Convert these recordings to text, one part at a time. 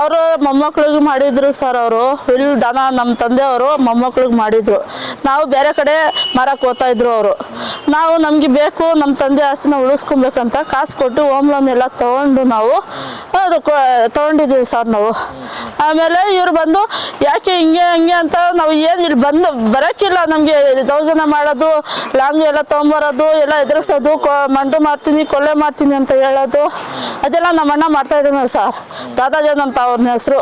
ಅವರು ಮೊಮ್ಮಕ್ಳಿಗೆ ಮಾಡಿದ್ರು ಸರ್. ಅವರು ಇಲ್ಲಿ ದನ ನಮ್ಮ ತಂದೆಯವರು ಮೊಮ್ಮಕ್ಳಿಗೆ ಮಾಡಿದ್ರು. ನಾವು ಬೇರೆ ಕಡೆ ಮಾರಕ್ಕೆ ಹೋಗ್ತಾ ಇದ್ರು ಅವರು. ನಾವು ನಮಗೆ ಬೇಕು ನಮ್ಮ ತಂದೆ ಆಸ್ತಿನ ಉಳಿಸ್ಕೊಬೇಕಂತ ಕಾಸು ಕೊಟ್ಟು ಹೋಮ್ ಲೋನ್ ಎಲ್ಲ ತೊಗೊಂಡು ನಾವು ಅದು ತೊಗೊಂಡಿದ್ದೀವಿ ಸರ್ ನಾವು. ಆಮೇಲೆ ಇವ್ರು ಬಂದು ಯಾಕೆ ಹಿಂಗೆ ಹಂಗೆ ಅಂತ ನಾವು ಏನು ಇಲ್ಲಿ ಬಂದು ಬರೋಕ್ಕಿಲ್ಲ. ನಮಗೆ ದೌರ್ಜನ್ಯ ಮಾಡೋದು, ಲಾಂಗ್ ಎಲ್ಲ ತೊಗೊಂಬರೋದು, ಎಲ್ಲ ಎದುರಿಸೋದು, ಮಂಡು ಮಾಡ್ತೀನಿ, ಕೊಲೆ ಮಾಡ್ತೀನಿ ಅಂತ ಹೇಳೋದು, ಅದೆಲ್ಲ ನಮ್ಮ ಅಣ್ಣ ಮಾಡ್ತಾ ಇದ್ದಾನೆ ಸರ್. ದಾದಾಜನ್ ಅಂತ ಅವ್ರನ್ನ ಹೆಸರು.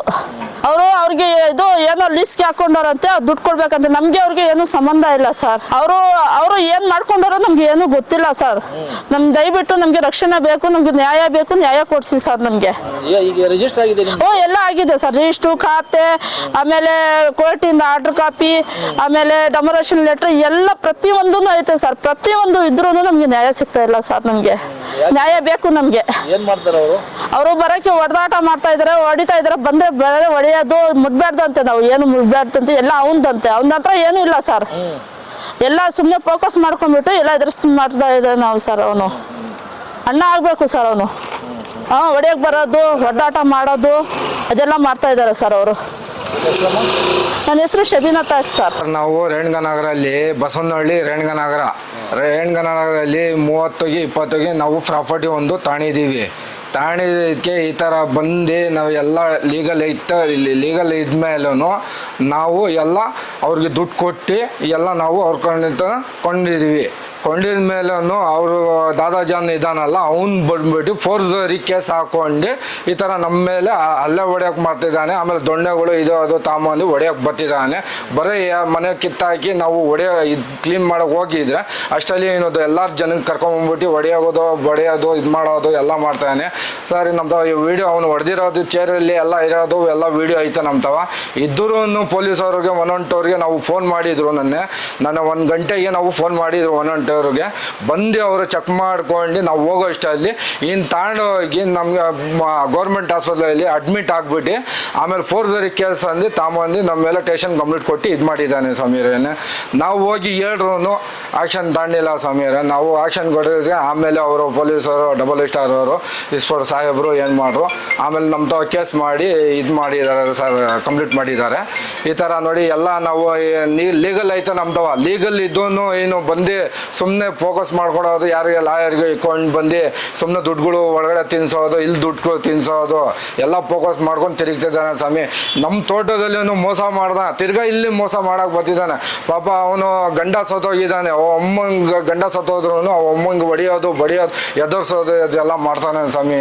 ಅವ್ರಿಗೆ ಇದು ಏನೋ ಲಿಸ್ಟ್ಗೆ ಹಾಕೊಂಡವ್ರಂತೆ, ಅವ್ರು ದುಡ್ಡು ಕೊಡ್ಬೇಕಂತೆ. ನಮಗೆ ಅವ್ರಿಗೆ ಏನು ಸಂಬಂಧ ಇಲ್ಲ ಸರ್. ಅವರು ಏನು ಮಾಡ್ಕೊಂಡಾರೋ ನಮ್ಗೆ ಏನು ಗೊತ್ತಿಲ್ಲ ಸರ್. ನಮ್ಗೆ ದಯವಿಟ್ಟು ನಮಗೆ ರಕ್ಷಣೆ ಬೇಕು, ನಮ್ಗೆ ನ್ಯಾಯ ಬೇಕು, ನ್ಯಾಯ ಕೊಡಿಸಿ ಸರ್ ನಮಗೆ. ಎಲ್ಲ ಆಗಿದೆ ಸರ್, ರಿಜಿಸ್ಟ್ರು, ಖಾತೆ, ಆಮೇಲೆ ಕೋರ್ಟಿಂದ ಆರ್ಡರ್ ಕಾಪಿ, ಆಮೇಲೆ ಡೆಮೊರೇಷನ್ ಲೆಟರ್ ಎಲ್ಲ ಪ್ರತಿಯೊಂದೂ ಐತೆ ಸರ್. ಪ್ರತಿಯೊಂದು ಇದ್ರೂ ನಮ್ಗೆ ನ್ಯಾಯ ಸಿಗ್ತಾ ಇಲ್ಲ ಸರ್. ನಮಗೆ ನ್ಯಾಯ ಬೇಕು ನಮಗೆ. ಅವರು ಬರೋಕ್ಕೆ ಹೊಡೆದಾಟ ಮಾಡ್ತಾ ಇದಾರೆ, ಹೊಡಿತಾ ಇದಾರೆ. ಬಂದ್ರೆ ಬೇರೆ ಹೊಡೆಯೋದು, ಮುಡ್ಬಾರ್ದಂತೆ, ನಾವು ಏನು ಮುಡ್ಬಾರ್ದಂತೆ, ಎಲ್ಲ ಅವನದಂತೆ. ಅವನ ಹತ್ರ ಏನೂ ಇಲ್ಲ ಸರ್. ಎಲ್ಲ ಸುಮ್ಮನೆ ಫೋಕಸ್ ಮಾಡ್ಕೊಂಡ್ಬಿಟ್ಟು ಎಲ್ಲ ಎದುರಿಸಿ ಮಾಡ್ತಾ ಇದ್ದಾನೆ ನಾವು ಸರ್. ಅವನು ಅಣ್ಣ ಆಗಬೇಕು ಸರ್. ಅವನು ಹೊಡೆಯಕ್ಕೆ ಬರೋದು, ಹೊಡೆದಾಟ ಮಾಡೋದು, ಅದೆಲ್ಲ ಮಾಡ್ತಾ ಇದ್ದಾರೆ ಸರ್ ಅವರು. ನನ್ನ ಹೆಸರು ಶಬೀನಾ ತಾಜ್ ಸರ್. ನಾವು ರೇಣಗನಗರಲ್ಲಿ ಬಸವನಹಳ್ಳಿ ರೇಣಗನಗರಲ್ಲಿ 30ಗೆ 20ಗೆ ನಾವು ಪ್ರಾಪರ್ಟಿ ಒಂದು ತಾಣಿದ್ದೀವಿ. ತಾಣಿದ್ದಕ್ಕೆ ಈ ಥರ ಬಂದು ನಾವು ಎಲ್ಲ ಲೀಗಲ್ ಇದ್ಮೇಲೂ ನಾವು ಎಲ್ಲ ಅವ್ರಿಗೆ ದುಡ್ಡು ಕೊಟ್ಟು ಎಲ್ಲ ನಾವು ಅವ್ರ ಕೊಂಡಿದ್ದೀವಿ. ಕೊಂಡಿದ ಮೇಲೂ ಅವರು ದಾದಾಜಾನ್ ಇದ್ದಾನಲ್ಲ, ಅವ್ನು ಬಂದ್ಬಿಟ್ಟು ಫೋರ್ಜರಿ ಕೇಸ್ ಹಾಕ್ಕೊಂಡು ಈ ಥರ ನಮ್ಮ ಮೇಲೆ ಅಲ್ಲೇ ಹೊಡೆಯೋಕೆ ಮಾಡ್ತಿದ್ದಾನೆ. ಆಮೇಲೆ ದೊಣ್ಣೆಗಳು ಇದು ಅದು ತಾಂಬಂದು ಹೊಡೆಯೋಕೆ ಬರ್ತಿದ್ದಾನೆ. ಬರೀ ಮನೆ ಕಿತ್ತಾಕಿ ನಾವು ಕ್ಲೀನ್ ಮಾಡೋಕೆ ಹೋಗಿದ್ರೆ ಅಷ್ಟರಲ್ಲಿ ಏನದು ಎಲ್ಲರ ಜನಕ್ಕೆ ಕರ್ಕೊಂಬಂದ್ಬಿಟ್ಟು ಹೊಡೆಯೋದು ಇದು ಮಾಡೋದು ಎಲ್ಲ ಮಾಡ್ತಾನೆ ಸರ್. ನಮ್ದು ವೀಡಿಯೋ ಅವನು ಹೊಡೆದಿರೋದು ಚೇರಲ್ಲಿ ಎಲ್ಲ ಇರೋದು ಎಲ್ಲ ವೀಡಿಯೋ ಐತೆ ನಮ್ತವ. ಇದ್ದರೂ ಪೊಲೀಸವ್ರಿಗೆ 112ಗೆ ನಾವು ಫೋನ್ ಮಾಡಿದ್ರು. ನಾನು 1 ಗಂಟೆಗೆ ನಾವು ಫೋನ್ ಮಾಡಿದ್ರು 112 ಅವ್ರಿಗೆ. ಬಂದು ಅವರು ಚೆಕ್ ಮಾಡ್ಕೊಂಡು ನಾವು ಹೋಗೋ ಅಷ್ಟಲ್ಲಿ ಇನ್ನು ತಗೊಂಡೋಗಿ ನಮ್ಗೆ ಗೌರ್ಮೆಂಟ್ ಹಾಸ್ಪಿಟ್ಲಲ್ಲಿ ಅಡ್ಮಿಟ್ ಆಗಿಬಿಟ್ಟು ಆಮೇಲೆ ಫೋರ್ಜರಿ ಕೇಸ್ ಅಂದು ತಾಂಬಂದು ನಮ್ಮ ಮೇಲೆ ಟೇಷನ್ ಕಂಪ್ಲೀಟ್ ಕೊಟ್ಟು ಇದು ಮಾಡಿದ್ದಾನೆ ಸಮೀರೇನೆ. ನಾವು ಹೋಗಿ ಹೇಳ್ರು ಆ್ಯಕ್ಷನ್ ತಗೊಂಡಿಲ್ಲ ಸಮೀರ. ನಾವು ಆ್ಯಕ್ಷನ್ ಕೊಟ್ಟಿದ್ರೆ ಆಮೇಲೆ ಅವರು ಪೊಲೀಸರು ಡಬಲ್ ಸ್ಟಾರ್ ಅವರು ಇಸ್ಪೋರ್ ಸಾಹೇಬರು ಏನು ಮಾಡ್ರು, ಆಮೇಲೆ ನಮ್ಮ ತಾವು ಕೇಸ್ ಮಾಡಿ ಇದು ಮಾಡಿದ್ದಾರೆ ಸರ್, ಕಂಪ್ಲೀಟ್ ಮಾಡಿದ್ದಾರೆ. ಈ ಥರ ನೋಡಿ ಎಲ್ಲ ನಾವು ಲೀಗಲ್ ಐತೆ ನಮ್ದವ. ಲೀಗಲ್ ಇದ್ದೂ ಏನು ಬಂದು ಸುಮ್ಮನೆ ಫೋಕಸ್ ಮಾಡ್ಕೊಡೋದು, ಯಾರಿಗೆ ಲಾಯರ್ಗೆ ಇಟ್ಕೊಂಡು ಬಂದು ಸುಮ್ಮನೆ ದುಡ್ಡುಗಳು ಒಳಗಡೆ ತಿನ್ಸೋದು, ಇಲ್ಲಿ ದುಡ್ಡುಗಳು ತಿನ್ಸೋದು ಎಲ್ಲ ಫೋಕಸ್ ಮಾಡ್ಕೊಂಡು ತಿರುಗ್ತಿದ್ದಾನೆ ಸ್ವಾಮಿ. ನಮ್ಮ ತೋಟದಲ್ಲಿ ಮೋಸ ಮಾಡ್ದ, ತಿರ್ಗಾ ಇಲ್ಲಿ ಮೋಸ ಮಾಡಕ್ಕೆ ಬರ್ತಿದ್ದಾನೆ ಪಾಪ. ಅವನು ಗಂಡ ಸತ್ತೋಗಿದ್ದಾನೆ, ಅಮ್ಮಂಗೆ ಗಂಡ ಸತ್ತೋದ್ರು ಅಮ್ಮಂಗೆ ಹೊಡಿಯೋದು ಎದುರಿಸೋದು ಅದೆಲ್ಲ ಮಾಡ್ತಾನೆ ಸ್ವಾಮಿ.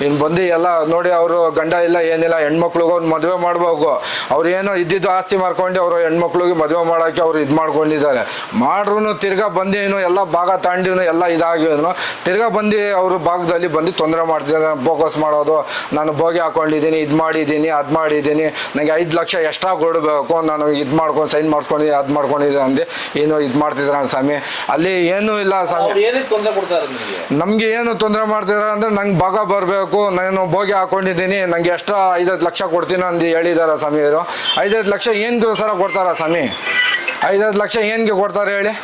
ಇನ್ನು ಬಂದು ಎಲ್ಲ ನೋಡಿ, ಅವರು ಗಂಡ ಇಲ್ಲ ಏನಿಲ್ಲ, ಹೆಣ್ಮಕ್ಳಿಗೆ ಅವ್ನು ಮದುವೆ ಮಾಡ್ಬೇಕು. ಅವ್ರು ಏನೋ ಇದ್ದಿದ್ದು ಆಸ್ತಿ ಮಾಡ್ಕೊಂಡು ಅವರು ಹೆಣ್ಮಕ್ಳಿಗೆ ಮದುವೆ ಮಾಡೋಕ್ಕೆ ಅವ್ರು ಇದು ಮಾಡ್ಕೊಂಡಿದ್ದಾರೆ. ಮಾಡ್ರು ತಿರ್ಗಾ ಬಂದು ಎಲ್ಲ ಭಾಗ ತಾಂಡಿವ್ನು ಎಲ್ಲ ಇದಾಗಿದ್ರು ತಿರ್ಗಾ ಬಂದು ಅವರು ಭಾಗದಲ್ಲಿ ಬಂದು ತೊಂದರೆ ಮಾಡ್ತಿದ್ದಾರೆ. ಫೋಕಸ್ ಮಾಡೋದು, ನಾನು ಬೋಗಿ ಹಾಕೊಂಡಿದ್ದೀನಿ, ಇದು ಮಾಡಿದ್ದೀನಿ, ಅದು ಮಾಡಿದ್ದೀನಿ, ನನಗೆ 5 ಲಕ್ಷ ಎಕ್ಸ್ಟ್ರಾ ಕೊಡಬೇಕು, ನಾನು ಇದು ಮಾಡ್ಕೊಂಡು ಸೈನ್ ಮಾಡಿಸ್ಕೊಂಡಿದ್ದೀನಿ, ಅದು ಮಾಡ್ಕೊಂಡಿದ್ದೀನಿ ಅಂದು ಏನು ಇದು ಮಾಡ್ತಿದ್ದಾರೆ ಸ್ವಾಮಿ. ಅಲ್ಲಿ ಏನೂ ಇಲ್ಲ ಸ್ವಾಮಿ. ನಮಗೆ ಏನು ತೊಂದರೆ ಮಾಡ್ತಿದ್ದಾರೆ ಅಂದರೆ ನಂಗೆ ಭಾಗ ಬರಬೇಕು, ನಾನು ಬೋಗಿ ಹಾಕೊಂಡಿದ್ದೀನಿ, ನನಗೆ ಎಕ್ಸ್ಟ್ರಾ 5 ಲಕ್ಷ ಕೊಡ್ತೀನಿ ಅಂದು ಹೇಳಿದ್ದಾರೆ ಸ್ವಾಮಿಯವರು. 5 ಲಕ್ಷ ಏನ್ಗೆ ಸರ ಕೊಡ್ತಾರ ಸ್ವಾಮಿ? 5 ಲಕ್ಷ ಏನ್ಗೆ ಕೊಡ್ತಾರೆ ಹೇಳಿ?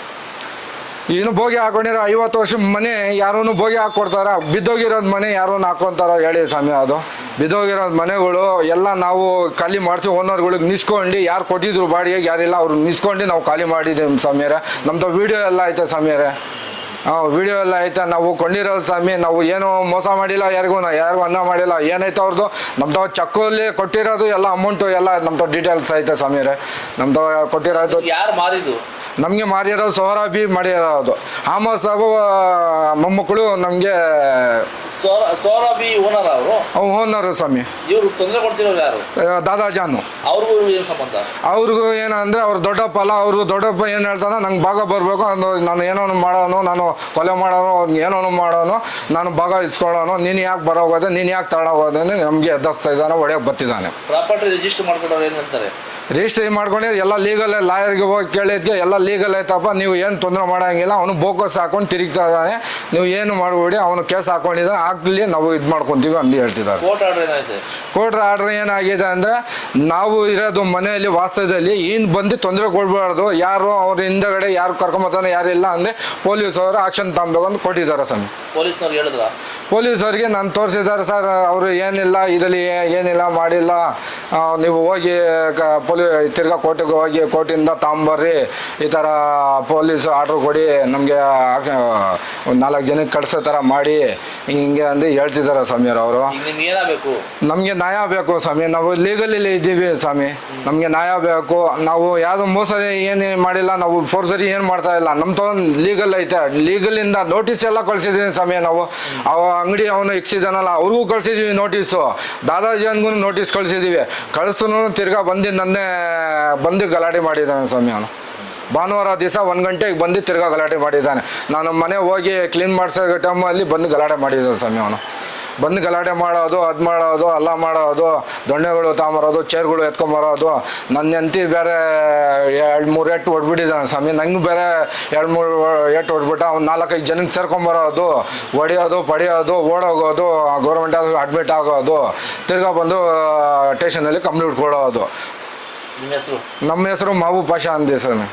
ಇನ್ನು ಬೋಗಿ ಹಾಕೊಂಡಿರೋ 50 ವರ್ಷ ಮನೆ ಯಾರೂ ಬೋಗಿ ಹಾಕ್ಕೊಡ್ತಾರ? ಬಿದ್ದೋಗಿರೋದು ಮನೆ ಯಾರೂ ಹಾಕ್ಕೊತಾರ ಹೇಳಿ ಸ್ವಾಮಿ? ಅದು ಬಿದ್ದೋಗಿರೋದು ಮನೆಗಳು ಎಲ್ಲ ನಾವು ಖಾಲಿ ಮಾಡ್ತೀವಿ. ಓನರ್ಗಳಿಗೆ ನಿಸ್ಕೊಂಡು ಯಾರು ಕೊಟ್ಟಿದ್ರು ಬಾಡಿಗೆ ಯಾರಿಲ್ಲ ಅವ್ರು ನಿಸ್ಕೊಂಡು ನಾವು ಖಾಲಿ ಮಾಡಿದ್ದೀವಿ ಸ್ವಾಮಿಯರೇ. ನಮ್ಮದು ವೀಡಿಯೋ ಎಲ್ಲ ಐತೆ ಸ್ವಾಮಿಯರೇ. ವೀಡಿಯೋ ಎಲ್ಲ ಐತೆ. ನಾವು ಕೊಂಡಿರೋದು ಸ್ವಾಮಿ, ನಾವು ಏನು ಮೋಸ ಮಾಡಿಲ್ಲ, ಯಾರಿಗೂ ಅನ್ನ ಮಾಡಿಲ್ಲ. ಏನೈತೆ ಅವ್ರದ್ದು ನಮ್ದು ಚೆಕ್ಕಲ್ಲಿ ಕೊಟ್ಟಿರೋದು ಎಲ್ಲ ಅಮೌಂಟು ಎಲ್ಲ ನಮ್ದು ಡೀಟೇಲ್ಸ್ ಐತೆ ಸ್ವಾಮಿಯರೇ. ನಮ್ದು ಕೊಟ್ಟಿರೋದು ಯಾರು ಮಾರಿದ್ದು ನಮಗೆ ಮಾರಿರೋದು ಸೋರಾಬಿ ಮಾಡಿರೋದು. ಆಮೋದ್ ಸಾಬು ಮೊಮ್ಮಕ್ಕಳು ನಮಗೆ ಸೋರಾಬಿ ಓನರ್ ಅವರು ಓನರು ಸ್ವಾಮಿ. ಇವರು ತೊಂದರೆ ಕೊಡ್ತಿರೋರು ಯಾರು? ದಾದಾಜಾನು. ಅವ್ರಿಗೂ ಏನು ಸಂಬಂಧ? ಅವ್ರಿಗೂ ಏನಂದರೆ ಅವ್ರು ದೊಡ್ಡಪ್ಪ ಅಲ್ಲ, ಅವರು ದೊಡ್ಡಪ್ಪ ಏನು ಹೇಳ್ತಾನೆ, ನಂಗೆ ಭಾಗ ಬರಬೇಕು, ನಾನು ಏನೋ ಮಾಡೋನು, ನಾನು ಕೊಲೆ ಮಾಡೋನು, ಅವ್ನಿಗೆ ಏನೋ ಮಾಡೋನು, ನಾನು ಭಾಗ ಇಸ್ಕೊಳ್ಳೋನು, ನೀನು ಯಾಕೆ ಬರೋಗೋದೆ, ನೀನು ಯಾಕೆ ತಗೊಳೋಗೋದೆ ನಮಗೆ ಎದ್ದಿಸ್ತಾ ಇದ್ದಾನೆ, ಹೊಡೆಯೋಕೆ ಬರ್ತಿದ್ದಾನೆ. ಪ್ರಾಪರ್ಟಿ ರಿಜಿಸ್ಟರ್ ಮಾಡ್ಕೊಂಡವ್ರು ಏನಂತಾರೆ? ರಿಜಿಸ್ಟ್ರಿ ಮಾಡ್ಕೊಂಡು ಎಲ್ಲ ಲೀಗಲ್, ಲಾಯರ್ಗೆ ಹೋಗಿ ಕೇಳಿದ್ಕೆ ಎಲ್ಲ ಲೀಗಲ್ ಐತಪ್ಪ, ನೀವು ಏನು ತೊಂದರೆ ಮಾಡೋಂಗಿಲ್ಲ, ಅವನು ಬೋಕಸ್ ಹಾಕೊಂಡು ತಿರುಗ್ತಾ ಇದ್ದಾನೆ, ನೀವು ಏನು ಮಾಡಬೇಡಿ, ಅವನು ಕೇಸ್ ಹಾಕೊಂಡಿದ್ದಾನೆ, ಆಗಲಿ ನಾವು ಇದು ಮಾಡ್ಕೊತೀವಿ ಅಂತ ಹೇಳ್ತಿದ್ದಾರೆ. ಕೋರ್ಟ್ ಆರ್ಡರ್ ಏನಾಗಿದೆ ಅಂದರೆ, ನಾವು ಇರೋದು ಮನೆಯಲ್ಲಿ ವಾಸ್ತವದಲ್ಲಿ ಏನು ಬಂದು ತೊಂದರೆ ಕೊಡಬಾರ್ದು, ಯಾರು ಅವ್ರ ಹಿಂದಗಡೆ ಯಾರು ಕರ್ಕೊಂಬತ್ತಾನೆ ಯಾರಿಲ್ಲ ಅಂದರೆ ಪೊಲೀಸವರು ಆಕ್ಷನ್ ತಗೊಬೇಕು ಅಂತ ಕೊಟ್ಟಿದ್ದಾರೆ ಸ್ವಾಮಿ. ಪೊಲೀಸರಿಗೆ ನಾನು ತೋರಿಸಿದ್ದಾರೆ ಸರ್, ಅವರು ಏನಿಲ್ಲ ಇದರಲ್ಲಿ ಏನಿಲ್ಲ ಮಾಡಿಲ್ಲ, ನೀವು ಹೋಗಿ ತಿರ್ಗಾ ಕೋರ್ಟಿಗೆ ಹೋಗಿ ಕೋರ್ಟಿಂದ ತಗೊಂಬರ್ರಿ, ಈ ಥರ ಪೊಲೀಸ್ ಆರ್ಡ್ರ್ ಕೊಡಿ, ನಮಗೆ ಒಂದು 4 ಜನಕ್ಕೆ ಕಳ್ಸೋ ಥರ ಮಾಡಿ ಹಿಂಗೆ ಅಂದು ಹೇಳ್ತಿದ್ದಾರೆ ಸ್ವಾಮಿಯವರು ಅವರು. ಈಗ ನಿಮ್ಗೆ ಏನಾಗಬೇಕು? ನಮಗೆ ನ್ಯಾಯ ಬೇಕು ಸ್ವಾಮಿ, ನಾವು ಲೀಗಲಲ್ಲಿ ಇದ್ದೀವಿ ಸ್ವಾಮಿ, ನಮಗೆ ನ್ಯಾಯ ಬೇಕು. ನಾವು ಯಾವುದು ಮೋಸ ಏನು ಮಾಡಿಲ್ಲ, ನಾವು ಫೋರ್ಸರಿ ಏನು ಮಾಡ್ತಾ ಇಲ್ಲ, ನಮ್ಮ ತಗೊಂಡು ಲೀಗಲ್ ಐತೆ, ಲೀಗಲಿಂದ ನೋಟಿಸ್ ಎಲ್ಲ ಕಳಿಸಿದ್ದೀನಿ ಸ್ವಾಮಿ. ನಾವು ಅಂಗಡಿ ಅವನು ಇಕ್ಸಿದಾನಲ್ಲ ಅವ್ರಿಗೂ ಕಳಿಸಿದ್ದೀವಿ ನೋಟಿಸು, ದಾದಾಜಿಯನ್ಗೂ ನೋಟಿಸ್ ಕಳಿಸಿದ್ದೀವಿ. ಕಳಿಸೂ ತಿರ್ಗಾ ಬಂದು ನನ್ನೇ ಬಂದು ಗಲಾಟೆ ಮಾಡಿದ್ದಾನೆ ಸ್ವಾಮಿ. ಅವನು ಭಾನುವಾರ ದಿವಸ 1 ಗಂಟೆಗೆ ಬಂದು ತಿರ್ಗಾ ಗಲಾಟೆ ಮಾಡಿದ್ದಾನೆ. ನಾನು ಮನೆ ಹೋಗಿ ಕ್ಲೀನ್ ಮಾಡಿಸೋ ಟೈಮಲ್ಲಿ ಬಂದು ಗಲಾಟೆ ಮಾಡಿದ್ದಾನೆ ಸ್ವಾಮಿ. ಅವನು ಬಂದು ಗಲಾಟೆ ಮಾಡೋದು, ಅದು ಮಾಡೋದು, ಅಲ್ಲ ಮಾಡೋದು, ದೊಣ್ಣೆಗಳು ತಗೊಂಬರೋದು, ಚೇರ್ಗಳು ಎತ್ಕೊಂಬರೋದು. ನನ್ನ ಹೆಂಡತಿ ಬೇರೆ 2-3 ಏಟು ಹೊಡ್ಬಿಟ್ಟಿದ್ದಾನೆ ಸ್ವಾಮಿ. ನಂಗೆ ಬೇರೆ 2-3 ಏಟು ಹೊಡ್ಬಿಟ್ಟು ಅವ್ನು 4-5 ಜನಕ್ಕೆ ಸೇರ್ಕೊಂಬರೋದು, ಹೊಡೆಯೋದು, ಪಡೆಯೋದು, ಓಡೋಗೋದು, ಗೌರ್ಮೆಂಟ್ ಅಡ್ಮಿಟ್ ಆಗೋದು, ತಿರ್ಗಾ ಬಂದು ಸ್ಟೇಷನಲ್ಲಿ ಕಂಪ್ಲೇಂಟ್ ಕೊಡೋದು. ನಿಮ್ಮ ಹೆಸರು? ನಮ್ಮ ಹೆಸರು ಮಹಬೂಬ್ ಪಾಷಾ ಅಂದೆ ಸ್ವಾಮಿ.